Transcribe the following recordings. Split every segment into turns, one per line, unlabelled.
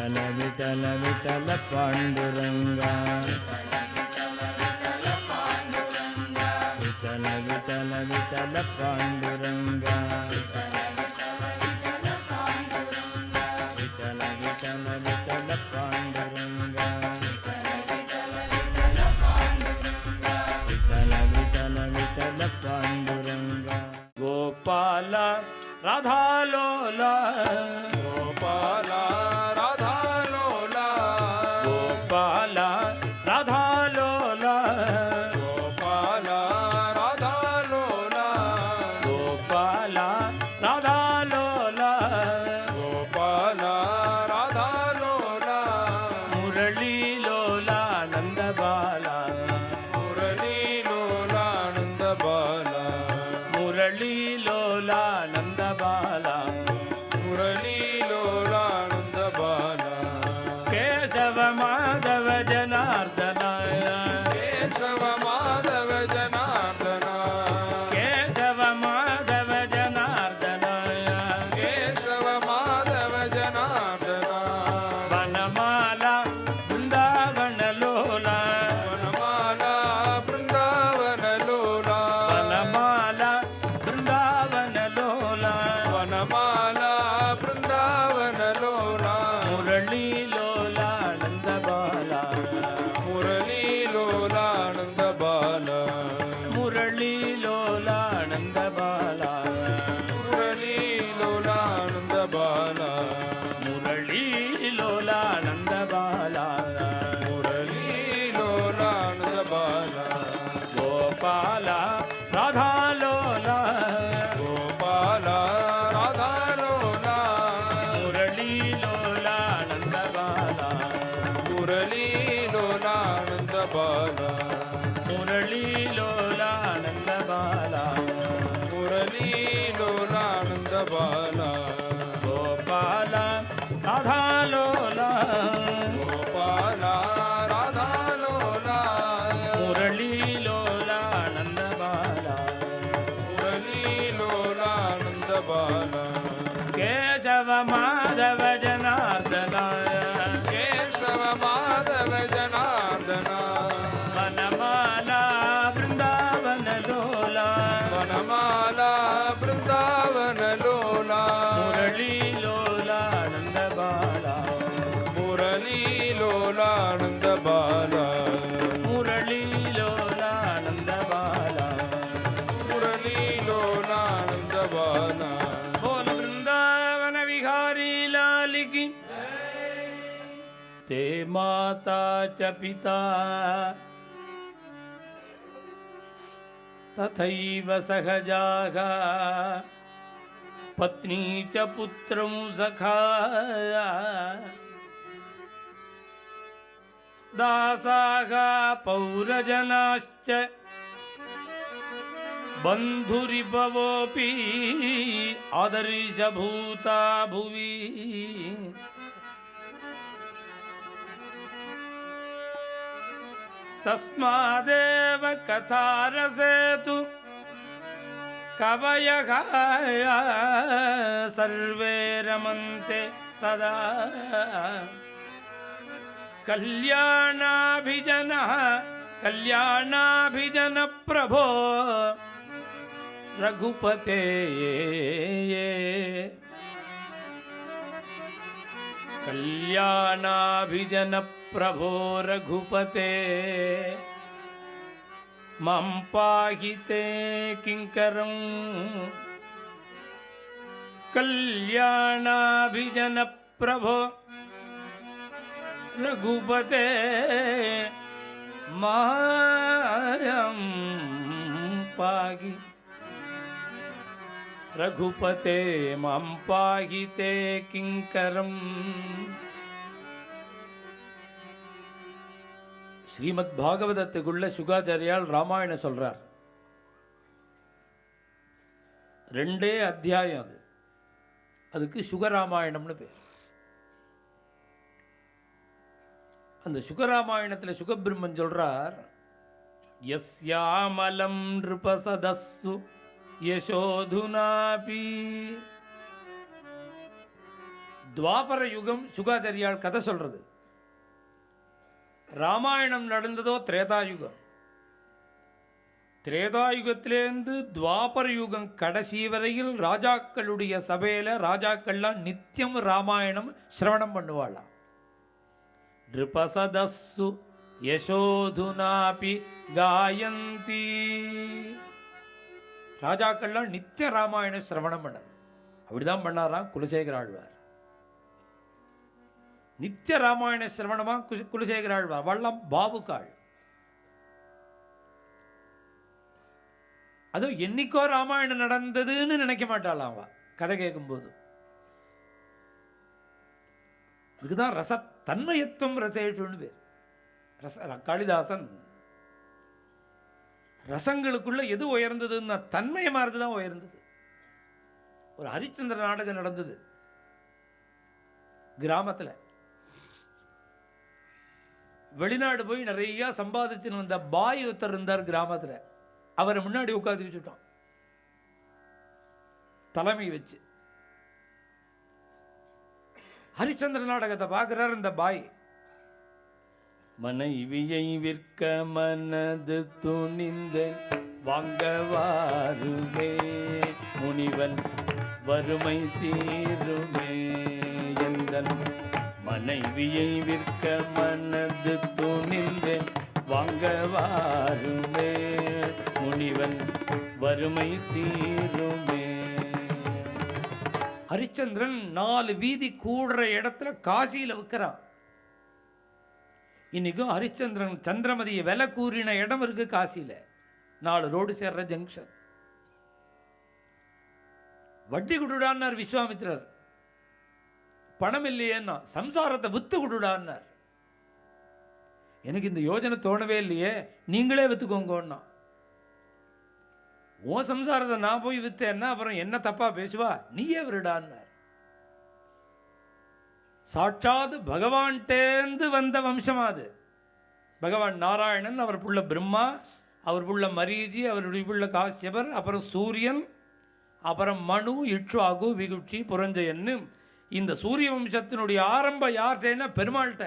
विठल विठल विठल पांडुरंगा विठल विठल विठल पांडुरंगा विठल विठल विठल पांडुरंगा विठल विठल विठल पांडुरंगा गोपाल राधा लोला
गोपाल राधा लोला
गोपाल राधा लोला
गोपाल राधा लोला
गोपाल राधा लोला
गोपाल राधा लोला
मुरली लोला नंद बाला
मुरली लोला नंद बाला
मुरली लोला नंद बाला
मुरली लोला नंद बाला
केशव माधव जनार्दन
केशव माधव जनार्दन
केशव माधव जनार्दन
केशव माधव जनार्दन
वनमाला वृंदावन लोला
वनमाला वृंदावन लोला
वनमाला वृंदावन लोला
वनमाला वृंदावन लोला
मुरली लोला नंद बाला
मुरली लोला नंद बाला
मुरली लोला नंद बाला
मुरली लोला नंद बाला
मुरली लोला नंद बाला
मुरली लोला नंद बाला
गोपाल राधा लोला
गोपाल राधा लोला
मुरली लोला नंद बाला
मुरली लोला नंद बाला
मुरली लोला नंद बाला
मुरली लोला नंद बाला
गोपाल राधा लोला
गोपाल राधा लोला
मुरली लोला नंद बाला
मुरली लोला नंद बाला
केशव माधव जनार्दन
केशव माधव जनार्दन
वनमाला वृंदावन लोला
वनमाला वृंदावन लोला
मुरली लोला नंद बाला
मुरली लोला नंद बाला
मुरली लोला नंद बाला
मुरली लोला नंद बाला
बोल वृंदावन विहारी लाल की ते माता च पिता तथैव सहजाः पत्नी च पुत्रं सखा दासाः पौरजनाश्च बन्धुरिभवोऽपि आदर्शभूता भुवि तस्मादेव कथारसेतु कवयः सर्वे रमन्ते सदा कल्याणाभिजन प्रभो रघुपते कल्याणाभिजन प्रभो रघुपते मम पाहि ते किंकरं कल्याणाभिजन प्रभो रघुपते मायं पाहि रघुपते मम पाहि ते किंकरम् ஸ்ரீமத் பாகவதத்துக்குள்ள சுகாச்சாரியால் ராமாயணம் சொல்றார். 2 அத்தியாயம் அது. அதுக்கு சுகராமாயணம்னு பேர். அந்த சுகராமாயணத்தில் சுகபிரம்மன் சொல்றார், யஸ்யாமலம் நிருபசதஸ்ஸு யசோதுனாபி துவாபர யுகம் சுகாச்சாரியால் கதை சொல்றது. ராமாயணம் நடந்ததோ திரேதாயுகம். திரேதாயுகத்திலேருந்து துவாபர யுகம் கடைசி வரையில் ராஜாக்களுடைய சபையில் ராஜாக்கள்லாம் நித்தியம் ராமாயணம் சிரவணம் பண்ணுவாளாம். நிருபசதஸ்ஸு யசோதுனாபி காயந்தி. ராஜாக்கள்லாம் நித்திய ராமாயணம் சிரவணம் பண்ணார். அப்படிதான் பண்ணாராம் குலசேகர ஆழ்வார். நித்திய ராமாயண சிரவணமா குலசேகர ஆழ்வார். வள்ளம் பாவுக்காள். அதுவும் என்னைக்கோ ராமாயணம் நடந்ததுன்னு நினைக்க மாட்டாளாம் அவ கதை கேட்கும்போது. இதுக்குதான் ரச தன்மயத்துவம் ரசேஷுன்னு பேர். காளிதாசன் ரசங்களுக்குள்ள எது உயர்ந்ததுன்னா தன்மயமானது தான் உயர்ந்தது. ஒரு ஹரிச்சந்திர நாடகம் நடந்தது கிராமத்தில். வெளிநாடு போய் நிறைய சம்பாதிச்சுன்னு வந்த பாய் ஒருத்தர் இருந்தார் கிராமத்தில். அவரை முன்னாடி உட்காந்து வச்சுட்டான் தலைமை வச்சு. ஹரிச்சந்திர நாடகத்தை பார்க்கிறார் இந்த பாய். மனைவியை விற்க மனது துணிந்தேன் வாங்கவாருமே, முனிவன் வறுமை தீருமே. எந்தன் மனைவியை விற்க மனது துணிந்தேன் வாங்கவாருமே, முனிவன் வறுமை தீருமே. ஹரிச்சந்திரன் 4 வீதி கூடுற இடத்துல காசியில் விற்கிறான். இன்னைக்கும் ஹரிச்சந்திரன் சந்திரமதியை விலை கூறின இடம் இருக்கு காசியில். 4 ரோடு சேர்ற ஜங்ஷன். வட்டி கொடுடான்னார் விஸ்வாமித்திரர். பணம் இல்லையேன்னா சம்சாரத்தை வித்து கொடுடான்னார். எனக்கு இந்த யோஜனை தோணவே இல்லையே, நீங்களே வித்துக்கோங்கன்னா. உன் சம்சாரத்தை நான் போய் வித்தேன்னா அப்புறம் என்ன தப்பா பேசுவா, நீயே விருடான்னார். சாட்சாத் பகவான்டேந்து வந்த வம்சமா அது. பகவான் நாராயணன், அவர் புள்ள பிரம்மா, அவர் புள்ள மரீஜி, அவருடைய புள்ள காசியபர், அப்புறம் சூரியன், அப்புறம் மனு, இட்சுவாகு, விகுட்சி, புரஞ்சயன்னு. இந்த சூரிய வம்சத்தினுடைய ஆரம்பம் யார்கிட்டேன்னா பெருமாள்கிட்ட.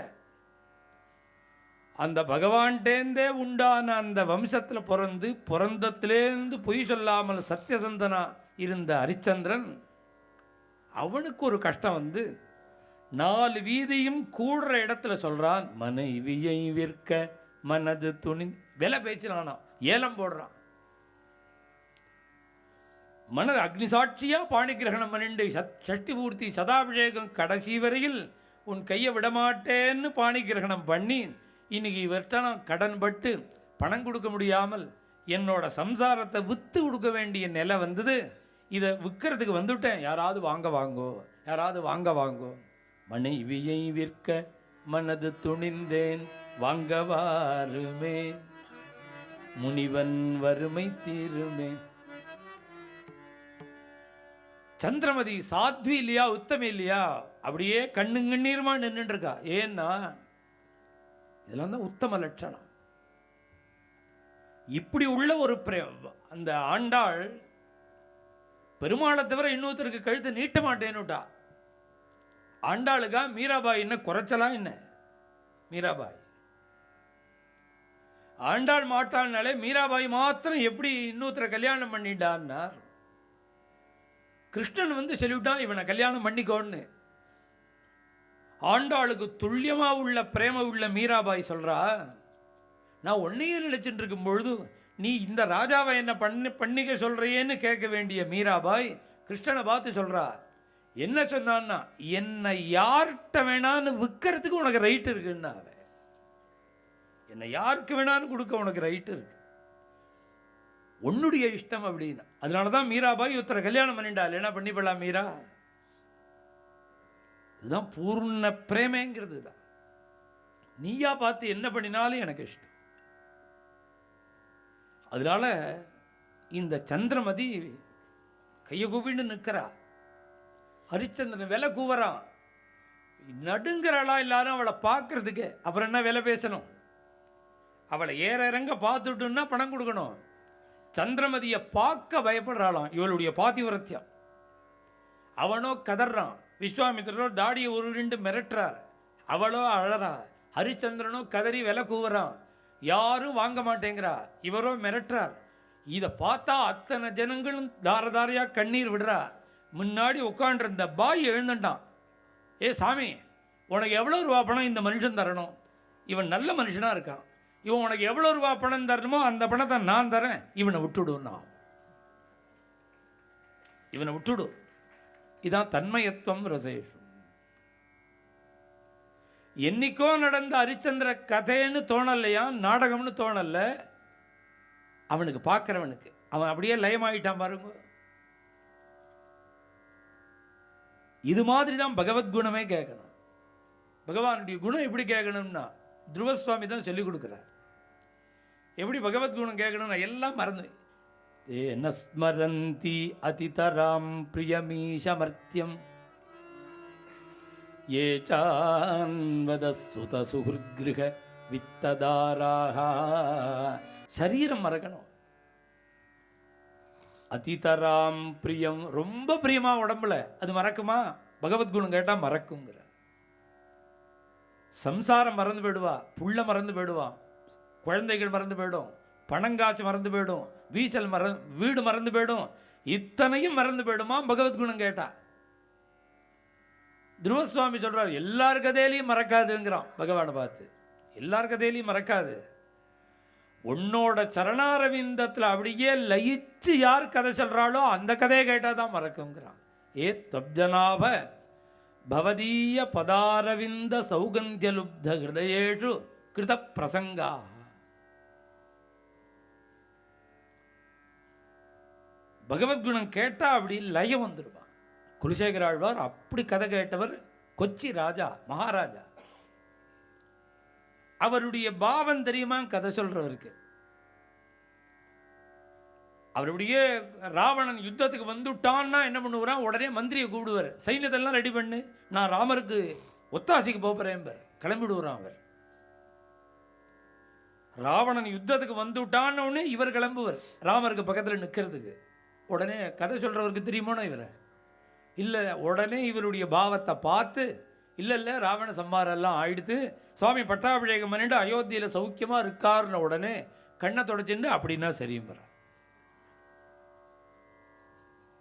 அந்த பகவான்டேந்தே உண்டான அந்த வம்சத்தில் பிறந்தத்திலேருந்து பொய் சொல்லாமல் சத்தியசந்தனா இருந்த ஹரிச்சந்திரன், அவனுக்கு ஒரு கஷ்டம் வந்து 4 வீதியும் கூடுற இடத்துல சொல்றான், மனைவியை விற்க மனது துணி. விலை பேசினானா, ஏலம் போடுறான். மனது அக்னிசாட்சியா பாணி கிரகணம் பண்ணிண்டு சஷ்டி பூர்த்தி சதாபிஷேகம் கடைசி வரையில் உன் கையை விடமாட்டேன்னு பாணி கிரகணம் பண்ணி, இன்னைக்கு இவர்கிட்ட நான் கடன் பட்டு பணம் கொடுக்க முடியாமல் என்னோட சம்சாரத்தை விற்று கொடுக்க வேண்டிய நிலை வந்தது. இதை விற்கிறதுக்கு வந்துவிட்டேன், யாராவது வாங்கோ, யாராவது வாங்கோ. மனைவியை விற்க மனது துணிந்தேன் வாங்கவாருமே, முனிவன் வறுமை தீருமே. சந்திரமதி சாத்வி இல்லையா, உத்தமி இல்லையா, அப்படியே கண்ணுங்கண்ணீருமா நின்றுட்டு இருக்கா. ஏன்னா இதெல்லாம் தான் உத்தம லட்சணம். இப்படி உள்ள ஒரு அந்த ஆண்டாள் பெருமாளை தவிர இன்னொருத்தருக்கு கழுத்து நீட்ட மாட்டேன்னுட்டா. ஆண்டாளுக்கா மீராபாய் என்ன குறைச்சலாம் என்ன? மீராபாய் ஆண்டாள் மாட்டாள்னாலே மீராபாய் மாத்திரம் எப்படி இன்னொருத்தரை கல்யாணம் பண்ணிட்டான்னார். கிருஷ்ணன் வந்து சொல்லிவிட்டான் இவனை கல்யாணம் பண்ணிக்கோன்னு. ஆண்டாளுக்கு துல்லியமா உள்ள பிரேம உள்ள மீராபாய் சொல்றா, நான் உன்னையே நினைச்சுட்டு இருக்கும் பொழுது நீ இந்த ராஜாவை என்ன பண்ணிக்க சொல்றியேன்னு கேட்க வேண்டிய மீராபாய் கிருஷ்ணனை பார்த்து சொல்றா, என்ன சொன்னான்னா, என்னை யார்கிட்ட வேணான்னு விற்கிறதுக்கு உனக்கு ரைட் இருக்குன்னா, என்னை யாருக்கு வேணான்னு கொடுக்க உனக்கு ரைட் இருக்கு, உன்னுடைய இஷ்டம் அப்படின்னா. அதனாலதான் மீராபாய் ஒருத்தரை கல்யாணம் பண்ணிட்டாள். என்ன பண்ணிப்படலாம் மீரா? இதுதான் பூர்ண பிரேமைங்கிறது தான். நீயா பார்த்து என்ன பண்ணினாலும் எனக்கு இஷ்டம். அதனால இந்த சந்திரமதி கையை கூப்பிட்டு நிற்கிறா. ஹரிச்சந்திரன் விலை கூவறான். நடுங்கிறாளா எல்லாரும் அவளை பார்க்கறதுக்கு. அப்புறம் என்ன விலை பேசணும்? அவளை ஏற இறங்க பார்த்துட்டுன்னா பணம் கொடுக்கணும். சந்திரமதியை பார்க்க பயப்படுறாளாம். இவளுடைய பாதிவிரத்தியம். அவனோ கதறான். விஸ்வாமித்திரர் தாடியை உருண்டு மிரட்டுறார், அவளோ அழறா, ஹரிச்சந்திரனோ கதறி விலை கூவுறான், யாரும் வாங்க மாட்டேங்கிறா, இவரோ மிரட்டுறார். இதை பார்த்தா அத்தனை ஜனங்களும் தாரதாரியாக கண்ணீர் விடுறா. முன்னாடி உட்காண்டிருந்த பாய் எழுந்துட்டான். ஏ சாமி, உனக்கு எவ்வளோ ரூபா பணம் இந்த மனுஷன் தரணும்? இவன் நல்ல மனுஷனாக இருக்கான், இவன் உனக்கு எவ்வளோ ரூபா பணம் தரணுமோ அந்த பணத்தை நான் தரேன், இவனை விட்டுடுன்னா, இவனை விட்டுடு. இதான் தன்மயத்துவம் ரசேஷம். என்னைக்கோ நடந்த ஹரிச்சந்திர கதைன்னு தோணலையா, நாடகம்னு தோணல அவனுக்கு, பார்க்கிறவனுக்கு. அவன் அப்படியே லயமாயிட்டான் பாருங்க. இது மாதிரி தான் பகவத்குணமே கேட்கணும். பகவானுடைய குணம் எப்படி கேட்கணும்னா துருவசுவாமி தான் சொல்லிக் கொடுக்குறார். எப்படி பகவத்குணம் கேட்கணும்னா எல்லாம் மறந்து தேன ஸ்மரந்தி அதிதராம் பிரியமீஷமர்த்தியம் ஏ சான்வதசுத சுஹுத்கிருஹ வித்ததாராக. சரீரம் மறக்கணும். அதிதராம் பிரியம், ரொம்ப பிரியமா உடம்புல, அது மறக்குமா? பகவத்குணம் கேட்டால் மறக்குங்கிற. சம்சாரம் மறந்து போயிடுவா, புள்ள மறந்து போயிடுவா, குழந்தைகள் மறந்து போயிடும், பணங்காட்சி மறந்து போயிடும், வீடு மறந்து போயிடும், இத்தனையும் மறந்து போயிடுமா பகவத்குணம் கேட்டா. துருவசுவாமி சொல்றார், எல்லார் கதையிலையும் மறக்காதுங்கிறான் பகவானை பார்த்து. எல்லார் கதையிலையும் மறக்காது. உன்னோட சரணாரவிந்தத்தில் அப்படியே லயிச்சு யார் கதை சொல்றாளோ அந்த கதையை கேட்டால் தான் மறக்குங்கிறான். ஏ தப்ஜனாப பவதீய பதாரவிந்த சௌகந்தியலுப்த ஹிருதயேஷு கிருத பிரசங்கா. பகவத்குணம் கேட்டால் அப்படி லயம் வந்துடுவான். குலசேகர ஆழ்வார் அப்படி கதை கேட்டவர். கொச்சி ராஜா, மகாராஜா. அவருடைய பாவம் தெரியுமா கதை சொல்றவருக்கு? அவருடைய ராவணன் யுத்தத்துக்கு வந்துட்டான்னா என்ன பண்ணுவான், உடனே மந்திரியை கூப்பிடுவார், சைன்யத்தெல்லாம் ரெடி பண்ணு, நான் ராமருக்கு ஒத்தாசைக்கு போகிறேன், கிளம்பிடுவான் அவர். ராவணன் யுத்தத்துக்கு வந்துட்டான்னு உடனே இவர் கிளம்புவார் ராமருக்கு பக்கத்தில் நிற்கிறதுக்கு. உடனே கதை சொல்றவருக்கு தெரியுமோனா இவரை இல்லை, உடனே இவருடைய பாவத்தை பார்த்து, இல்லை ராவண சம்மாரெல்லாம் ஆயிடுத்து, சுவாமி பட்டாபிஷேகம் பண்ணிட்டு அயோத்தியில் சௌக்கியமாக இருக்காருன்னு உடனே கண்ணை தொடச்சுட்டு அப்படின்னா சரியும் வர.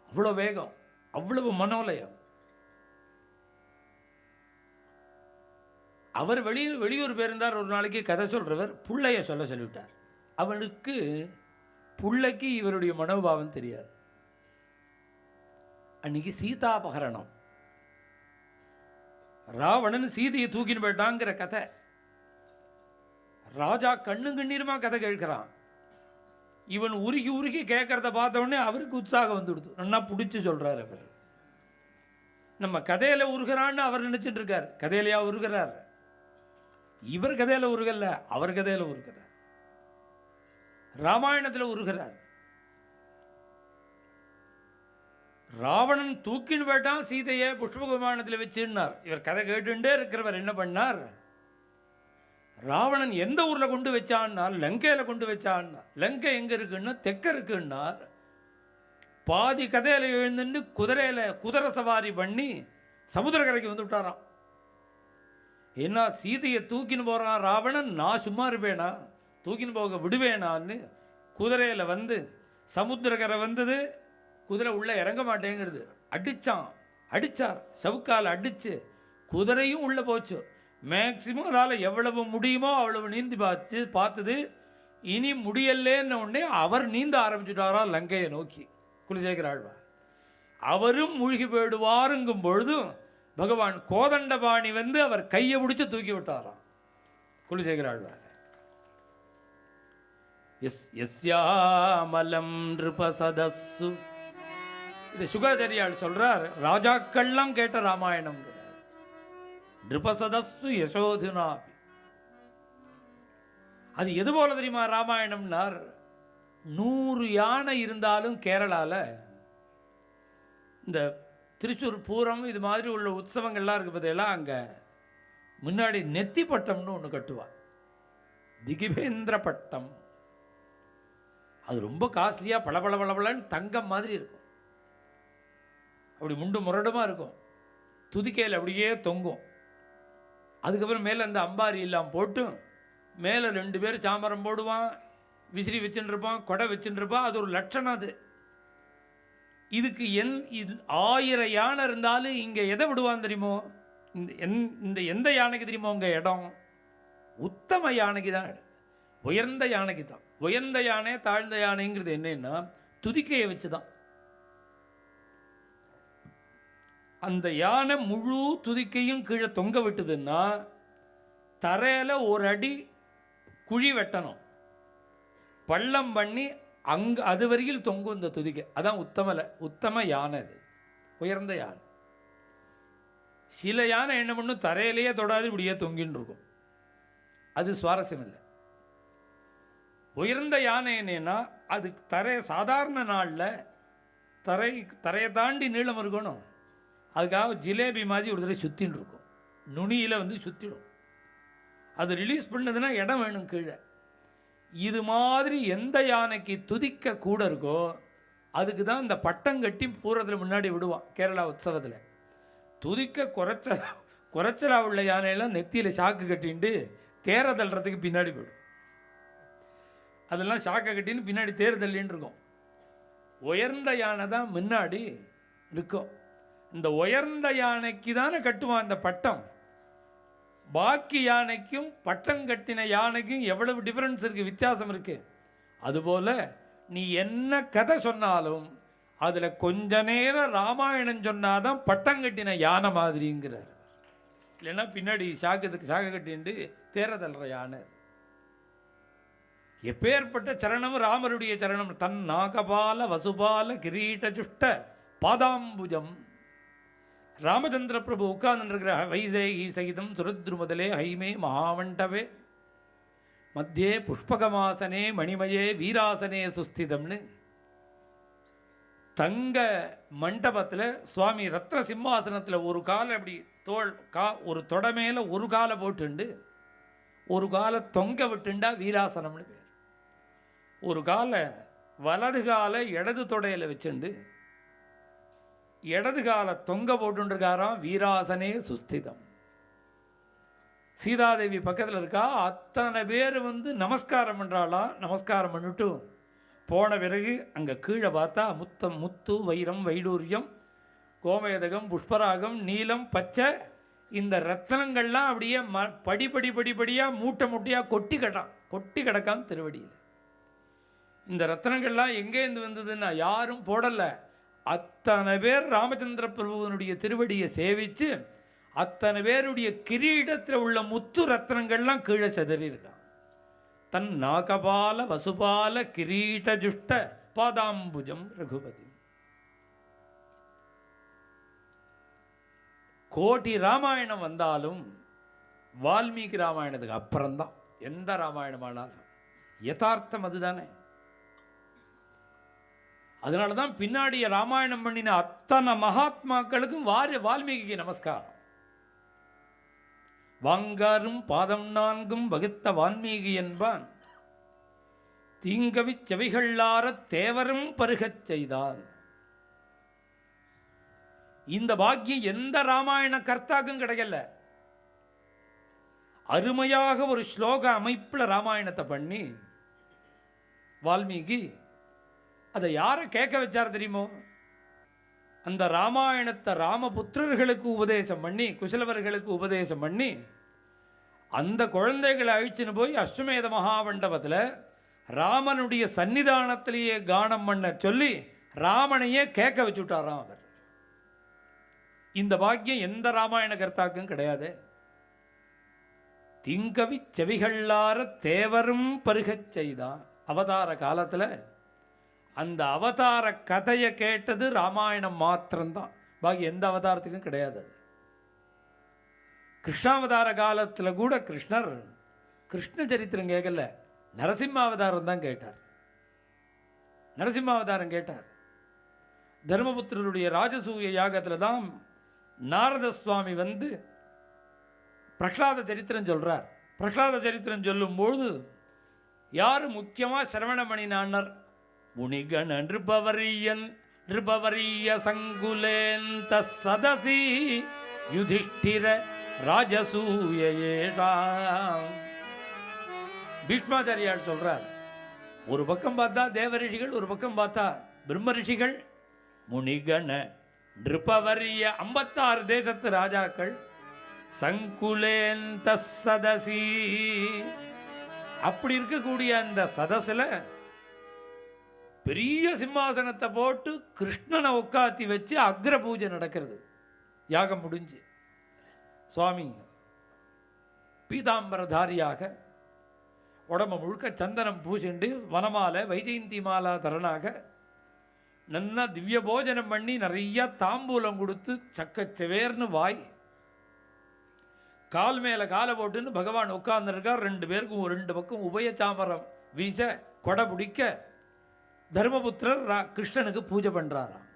அவ்வளோ வேகம், அவ்வளவு மனோலயம். அவர் வெளியூர் போயிருந்தார் ஒரு நாளைக்கு. கதை சொல்றவர் புள்ளைய சொல்லிவிட்டார். அவனுக்கு புள்ளைக்கு இவருடைய மனோபாவம் தெரியாது. அன்னைக்கு சீதாபகரணம், ராவணன் சீதையை தூக்கின்னு போயிட்டாங்கிற கதை. ராஜா கண்ணு கண்ணீருமா கதை கேட்கிறான். இவன் உருகி உருகி கேட்கறத பார்த்த உடனே அவருக்கு உற்சாகம் வந்துடுது. நல்லா பிடிச்சி சொல்றாரு அவர். நம்ம கதையில உருகிறான்னு அவர் நினைச்சிட்டு இருக்கார். கதையிலையா உருகிறார்? இவர் கதையில உருகல்ல, அவர் கதையில உருகிறார். ராமாயணத்தில் உருகிறார். ராவணன் தூக்கின்னு போயிட்டான் சீதையை புஷ்பக விமானத்தில் வச்சுன்னார். இவர் கதை கேட்டுட்டே இருக்கிறவர் என்ன பண்ணார், ராவணன் எந்த ஊரில் கொண்டு வச்சான்னார், லங்கையில் கொண்டு வச்சான்னார். லங்கை எங்கே இருக்குன்னா தெற்க இருக்குன்னார். பாதி கதையில் எழுந்துட்டு குதிரை சவாரி பண்ணி சமுத்திரக்கரைக்கு வந்து விட்டாராம். ஏன்னா சீதையை தூக்கின்னு போகிறான் ராவணன், நான் சும்மா இருப்பேனா, தூக்கின்னு போக விடுவேனான்னு குதிரையில் வந்து சமுத்திரக்கரை வந்தது. குதிரை உள்ளே இறங்க மாட்டேங்கிறது. அடித்தார் சவுக்கால் அடித்து குதிரையும் உள்ளே போச்சு. மேக்சிமம் அதால் எவ்வளவு முடியுமோ அவ்வளவு நீந்தி பார்த்தது. இனி முடியலேன்னு உடனே அவர் நீந்த ஆரம்பிச்சுட்டாரா லங்கையை நோக்கி. குலசேகர ஆழ்வார் அவரும் மூழ்கி போயிடுவாருங்கும் பொழுதும் பகவான் கோதண்டபாணி வந்து அவர் கையை பிடிச்சி தூக்கி விட்டாராம் குலசேகர ஆழ்வார். எஸ்யாமலம் நிருபசதஸ்ஸு, இது சுகாச்சாரியால் சொல்றார். ராஜாக்கள்லாம் கேட்ட ராமாயணம். நிருபசதஸ்ஸு யசோதுனா, அது எது போல தெரியுமா ராமாயணம்னார்? 100 யானை இருந்தாலும் கேரளாவில் இந்த திருச்சூர் பூரம் இது மாதிரி உள்ள உற்சவங்கள்லாம் இருக்கு பார்த்தீங்களா, அங்கே முன்னாடி நெத்தி பட்டம்னு ஒன்று கட்டுவா, திகிபேந்திர பட்டம். அது ரொம்ப காஸ்ட்லியாக பளபளன்னு தங்கம் மாதிரி இருக்கும். அப்படி முண்டு முரடுமாக இருக்கும். துதிக்கையில் அப்படியே தொங்கும். அதுக்கப்புறம் மேலே அந்த அம்பாரி எல்லாம் போட்டு மேலே 2 பேர் சாமரம் போடுவான், விசிறி வச்சுட்டு இருப்பான், கொடை வச்சுட்டு இருப்பான். அது ஒரு லட்சணம். அது இதுக்கு 1000 யானை இருந்தாலும் இங்கே எதை விடுவான் தெரியுமோ? இந்த எந்த யானைக்கு தெரியுமோ உங்க இடம்? உத்தம யானைக்கு தான் இடம், உயர்ந்த யானைக்கு தான். உயர்ந்த யானை தாழ்ந்த யானைங்கிறது என்னன்னா துதிக்கையை வச்சு தான். அந்த யானை முழு துதிக்கையும் கீழே தொங்க விட்டுதுன்னா தரையில் ஒரு அடி குழி வெட்டணும், பள்ளம் பண்ணி அங்கே அது வரையில் தொங்கும் இந்த துதிக்கை. அதான் உத்தம யானை, அது உயர்ந்த யானை. சில யானை என்ன பண்ணும், தரையிலேயே தொடாது இப்படியே தொங்கின்னு இருக்கும், அது சுவாரஸ்யம் இல்லை. உயர்ந்த யானை என்னன்னா அது சாதாரண நாளில் தரையை தாண்டி நீளம் இருக்கணும். அதுக்காக ஜிலேபி மாதிரி ஒரு தடவை சுற்றின்னு இருக்கும், நுனியில் வந்து சுற்றிடும். அது ரிலீஸ் பண்ணதுன்னா இடம் வேணும் கீழே. இது மாதிரி எந்த யானைக்கு துதிக்க கூட இருக்கோ அதுக்கு தான் இந்த பட்டம் கட்டி பூரத்தில் முன்னாடி விடுவான் கேரளா உற்சவத்தில். துதிக்க குறைச்சலா உள்ள யானையெல்லாம் நெத்தியில் சாக்கு கட்டின்ட்டு தேர தள்ளுறதுக்கு பின்னாடி போயிடும். அதெல்லாம் சாக்கை கட்டின்னு பின்னாடி தேர் தள்ளின்னு இருக்கும். உயர்ந்த யானை தான் முன்னாடி இருக்கும். இந்த உயர்ந்த யானைக்கு தானே கட்டுவான் இந்த பட்டம். பாக்கி யானைக்கும் பட்டம் கட்டின யானைக்கும் எவ்வளவு டிஃப்ரென்ஸ் இருக்குது, வித்தியாசம் இருக்குது. அதுபோல் நீ என்ன கதை சொன்னாலும் அதில் கொஞ்ச நேரம் ராமாயணம் சொன்னாதான் பட்டம் கட்டின யானை மாதிரிங்கிறார். இல்லைன்னா பின்னாடி சாக்கு கட்டின்ட்டு தேர தள்ளுற யானை. எப்பேற்பட்ட சரணம் ராமருடைய சரணம். தன் நாகபால வசுபால கிரீட ஜுஷ்ட பாதாம்புஜம். ராமச்சந்திர பிரபு உட்கார்ந்துருக்கிற வைசேகி சகிதம் சுருத்ரு முதலே ஹைமே மகாமண்டவே மத்தியே புஷ்பகமாசனே மணிமயே வீராசனே சுஸ்திதம்னு தங்க மண்டபத்தில் சுவாமி ரத்ன சிம்மாசனத்தில் ஒரு காலை அப்படி ஒரு தொட மேலே ஒரு காலை போட்டுண்டு ஒரு காலை தொங்க விட்டுண்டா வீராசனம்னு பேர். ஒரு காலை வலது காலை இடது தொடையில் வச்சுண்டு இடது காலை தொங்க போட்டுருக்காராம், வீராசனே சுஸ்திதம். சீதாதேவி பக்கத்தில் இருக்கா, அத்தனை பேர் வந்து நமஸ்காரம் பண்ணுறாளாம். நமஸ்காரம் பண்ணிட்டு போன பிறகு அங்கே கீழே பார்த்தா முத்து வைரம் வைடூரியம் கோமேதகம் புஷ்பராகம் நீலம் பச்சை இந்த ரத்னங்கள்லாம் அப்படியே படிப்படியாக மூட்டையாக கொட்டி கிடக்கான் திருவடியில். இந்த ரத்னங்கள்லாம் எங்கேருந்து வந்ததுன்னா யாரும் போடலை. அத்தனை பேர் ராமச்சந்திர பிரபுவனுடைய திருவடியை சேவித்து அத்தனை பேருடைய கிரீடத்தில் உள்ள முத்து ரத்னங்கள்லாம் கீழே செதறியிருக்கான். தன் நாகபால வசுபால கிரீட ஜுஷ்ட பாதாம்புஜம் ரகுபதி. கோட்டி ராமாயணம் வந்தாலும் வால்மீகி ராமாயணத்துக்கு அப்புறம்தான் எந்த ராமாயணமானாலும். யதார்த்தம் அதுதானே. அதனால தான் பின்னாடிய ராமாயணம் பண்ணின அத்தனை மகாத்மாக்களுக்கும் வால்மீகிக்கு நமஸ்காரம். வாங்காரும் பாதம் 4 வகுத்த வால்மீகி என்பான் தீங்கவி செவிகள்ளார தேவரும் பருகச் செய்தான். இந்த பாக்கியம் எந்த ராமாயண கர்த்தாக்கும் கிடைக்கல. அருமையாக ஒரு ஸ்லோக அமைப்பில் ராமாயணத்தை பண்ணி வால்மீகி அதை யாரை கேட்க வச்சார் தெரியுமோ? அந்த ராமாயணத்தை ராமபுத்திரர்களுக்கு உபதேசம் பண்ணி குசலவர்களுக்கு உபதேசம் பண்ணி அந்த குழந்தைகளை அழிச்சுன்னு போய் அஸ்வமேத மகாமண்டபத்தில் ராமனுடைய சன்னிதானத்திலேயே கானம் பண்ண சொல்லி ராமனையே கேட்க வச்சுட்டாராம் அவர். இந்த பாக்கியம் எந்த ராமாயண கர்த்தாக்கும் கிடையாது. திங்கவி செவிகள்ளார தேவரும் பருகச் செய்தான். அவதார காலத்தில் அந்த அவதார கதையை கேட்டது ராமாயணம் மாத்திரம்தான், பாக்கி எந்த அவதாரத்துக்கும் கிடையாது. கிருஷ்ணாவதார காலத்தில் கூட கிருஷ்ண சரித்திரம் கேட்கல, நரசிம்மாவதாரம் தான் கேட்டார். நரசிம்மாவதாரம் கேட்டார். தர்மபுத்திரருடைய ராஜசூய யாகத்தில் தான் நாரத சுவாமி வந்து பிரகலாத சரித்திரம் சொல்கிறார். பிரகலாத சரித்திரம் சொல்லும்போது யார் முக்கியமாக சிரவணமணினார்? முனிகண நிருபவரிய சங்குலேந்த சதசி யுதிஷ்டிர ராஜசூயேஷாம். பீஷ்மாச்சாரியார் சொல்றார், ஒரு பக்கம் பார்த்தா தேவ ரிஷிகள், ஒரு பக்கம் பார்த்தா பிரம்ம ரிஷிகள், முனிகண நிருபவரிய 56 தேசத்து ராஜாக்கள், சங்குலேந்த சதசி. அப்படி இருக்கக்கூடிய அந்த சதசுல பெரிய சிம்மாசனத்தை போட்டு கிருஷ்ணனை உட்காத்தி வச்சு அக்ர பூஜை நடக்கிறது. யாகம் முடிஞ்சு சுவாமி பீதாம்பரதாரியாக உடம்பு முழுக்க சந்தனம் பூசிண்டு வனமாலை வைஜெயந்தி மாலா தரனாக நல்லா திவ்ய போஜனம் பண்ணி நிறைய தாம்பூலம் கொடுத்து சக்கச்சவேர்னு வாய், கால் மேலே காலை போட்டுன்னு பகவான் உட்கார்ந்துருக்கார். 2 பேருக்கும் 2 பக்கம் உபய சாமரம் வீச கொடை பிடிக்க தர்மபுத்திரர் கிருஷ்ணனுக்கு பூஜை பண்ணுறாராம்,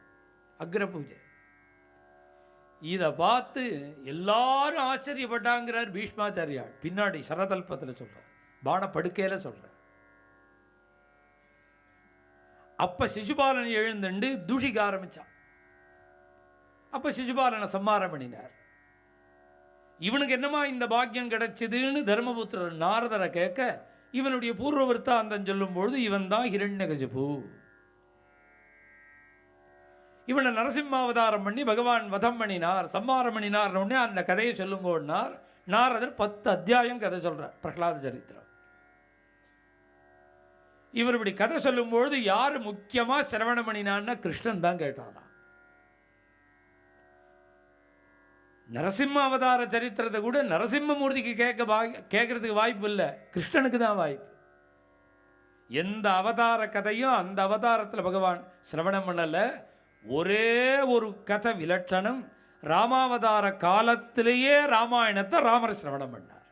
அக்ர பூஜை. இதை பார்த்து எல்லாரும் ஆச்சரியப்பட்டாங்கிறார் பீஷ்மாச்சாரியார். பின்னாடி சரதல்பத்தில் சொல்கிறார், பான படுக்கையில் சொல்கிறார். அப்போ சிசுபாலன் எழுந்துண்டு தூஷிக்க ஆரம்பித்தான். அப்போ சிசுபாலனை சம்மாரம் பண்ணினார். இவனுக்கு என்னமா இந்த பாக்கியம் கிடைச்சதுன்னு தர்மபுத்திரர் நாரதரை கேட்க, இவனுடைய பூர்வ விருத்தாந்தம் சொல்லும்பொழுது இவன் தான் ஹிரண்யகசிபு. இவனை நரசிம்மாவதாரம் பண்ணி பகவான் வதம் பண்ணினார், சம்மாரம் பண்ணினார். உடனே அந்த கதையை சொல்லுங்கன்னார். நாரதர் 10 அத்தியாயம் கதை சொல்றார், பிரகலாத சரித்திரம். இவர் இப்படி கதை சொல்லும்பொழுது யார் முக்கியமாக சிரவணம் பண்ணினான்னா கிருஷ்ணன் தான் கேட்டானா. நரசிம்ம அவதார சரித்திரத்தை கூட நரசிம்மமூர்த்திக்கு கேட்கறதுக்கு வாய்ப்பு இல்லை, கிருஷ்ணனுக்கு தான் வாய்ப்பு. எந்த அவதார கதையும் அந்த அவதாரத்தில் பகவான் சிரவணம் பண்ணலை. ஒரே ஒரு கதை விலட்சணம், ராமாவதார காலத்திலேயே ராமாயணத்தை ராமர் சிரவணம் பண்ணார்.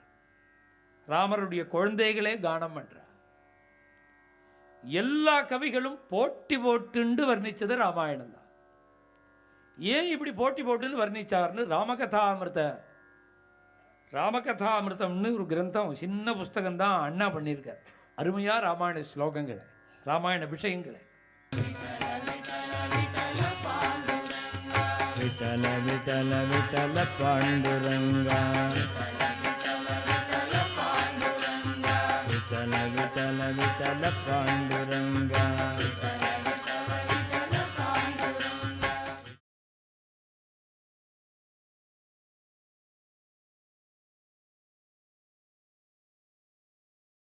ராமருடைய குழந்தைகளே கானம் பண்றார். எல்லா கவிகளும் போட்டி போட்டுண்டு வர்ணிச்சது ராமாயணம் தான். ஏன் இப்படி போட்டி போட்டுன்னு வர்ணிச்சார்னு ராமகதாமிருத்தம்னு ஒரு கிரந்தம், சின்ன புஸ்தகம் தான் அண்ணா பண்ணியிருக்கார். அருமையாக ராமாயண ஸ்லோகங்களை, ராமாயண விஷயங்களை.
விட்டல விட்டல விட்டல பாண்டுரங்கா, விட்டல விட்டல விட்டல பாண்டுரங்கா.